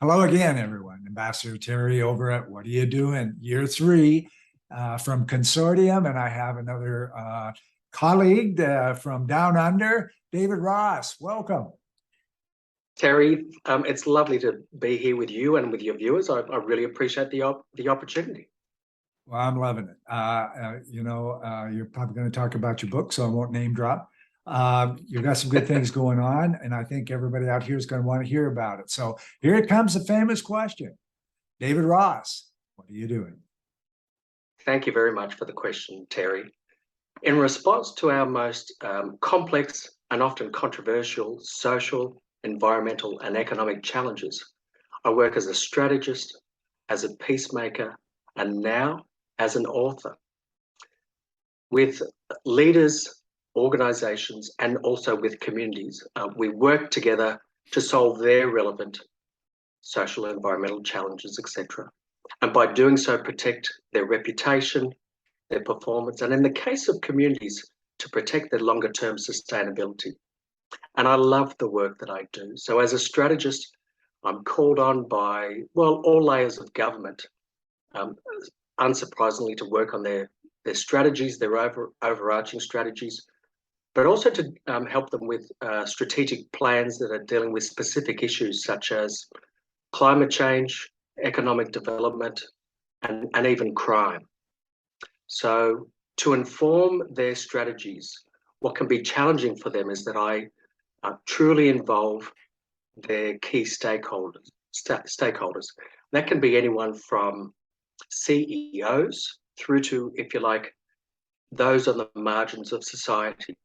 Hello again, everyone. Ambassador Terry over at What Are You Doing? Year three from Consortium. And I have another colleague from Down Under, David Ross. Welcome. Terry, it's lovely to be here with you and with your viewers. I really appreciate the opportunity. Well, I'm loving it. You're probably going to talk about your book, so I won't name drop. You've got some good things going on, and I think everybody out here is going to want to hear about it. So here it comes, the famous question. David Ross, what are you doing? Thank you very much for the question, Terry. In response to our most complex and often controversial social, environmental, and economic challenges, I work as a strategist, as a peacemaker, and now as an author with leaders, organizations, and also with communities. We work together to solve their relevant social, environmental challenges, etc. And by doing so, protect their reputation, their performance, and in the case of communities, to protect their longer term sustainability. And I love the work that I do. So as a strategist, I'm called on by, well, all layers of government, unsurprisingly, to work on their strategies, their overarching strategies, but also to help them with strategic plans that are dealing with specific issues such as climate change, economic development, and even crime. So to inform their strategies, what can be challenging for them is that I truly involve their key stakeholders. That can be anyone from CEOs through to, if you like, those on the margins of society.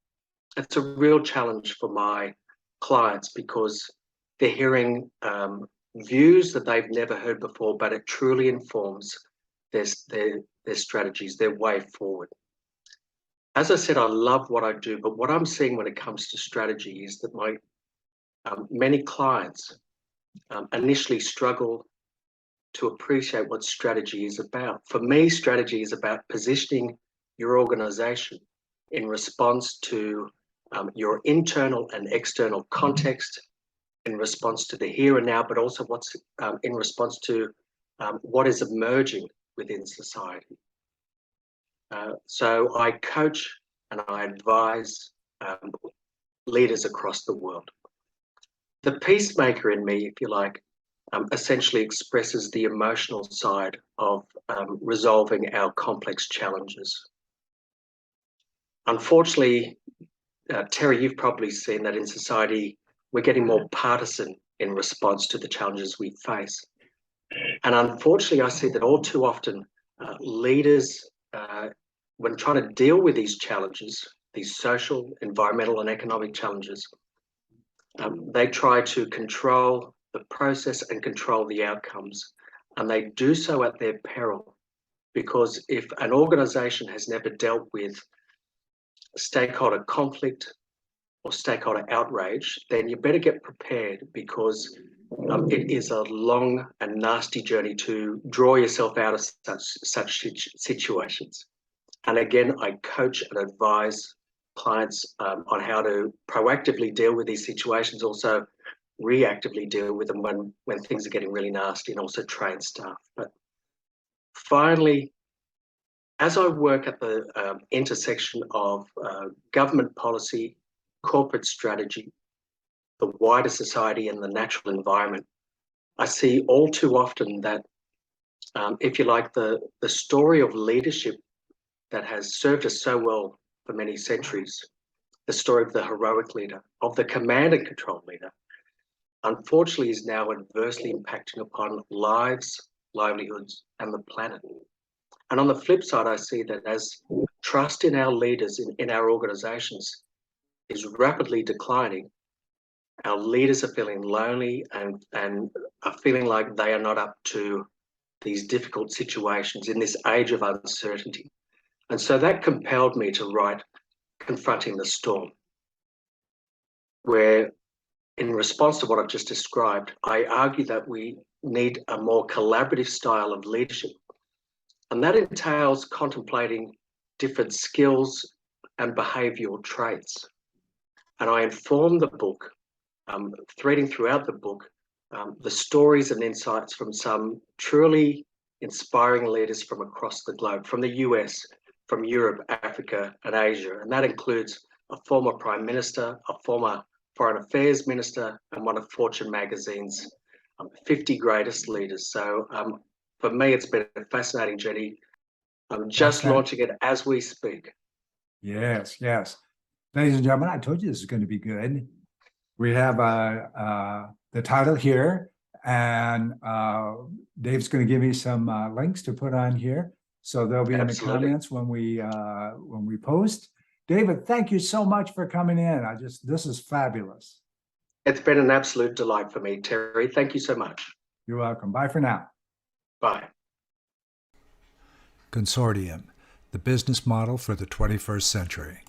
It's a real challenge for my clients because they're hearing views that they've never heard before, but it truly informs their strategies, their way forward. As I said, I love what I do, but what I'm seeing when it comes to strategy is that my many clients initially struggle to appreciate what strategy is about. For me, strategy is about positioning your organization in response to your internal and external context, in response to the here and now, but also what's in response to what is emerging within society. So I coach and I advise leaders across the world. The peacemaker in me, if you like, essentially expresses the emotional side of resolving our complex challenges. Unfortunately, Terry, you've probably seen that in society, we're getting more partisan in response to the challenges we face. And unfortunately, I see that all too often leaders, when trying to deal with these challenges, these social, environmental, and economic challenges, they try to control the process and control the outcomes. And they do so at their peril. Because if an organization has never dealt with stakeholder conflict or stakeholder outrage, then you better get prepared because it is a long and nasty journey to draw yourself out of such situations. And again, I coach and advise clients on how to proactively deal with these situations, also reactively deal with them when things are getting really nasty, and also train staff. But finally, as I work at the intersection of government policy, corporate strategy, the wider society, and the natural environment, I see all too often that, if you like, the story of leadership that has served us so well for many centuries, the story of the heroic leader, of the command and control leader, unfortunately is now adversely impacting upon lives, livelihoods, and the planet. And on the flip side, I see that as trust in our leaders, in our organizations, is rapidly declining, our leaders are feeling lonely and are feeling like they are not up to these difficult situations in this age of uncertainty. And so that compelled me to write Confronting the Storm, where in response to what I've just described, I argue that we need a more collaborative style of leadership. And that entails contemplating different skills and behavioural traits. And I inform the book, threading throughout the book, the stories and insights from some truly inspiring leaders from across the globe, from the US, from Europe, Africa, and Asia. And that includes a former Prime Minister, a former Foreign Affairs Minister, and one of Fortune magazine's 50 greatest leaders. So for me, it's been a fascinating journey. I'm just launching it as we speak. Yes, yes. Ladies and gentlemen, I told you this is going to be good. We have the title here, and Dave's going to give me some links to put on here. So they'll be Absolutely. in the comments when we post. David, thank you so much for coming in. This is fabulous. It's been an absolute delight for me, Terry. Thank you so much. You're welcome. Bye for now. Bye. Consortium, the business model for the 21st century.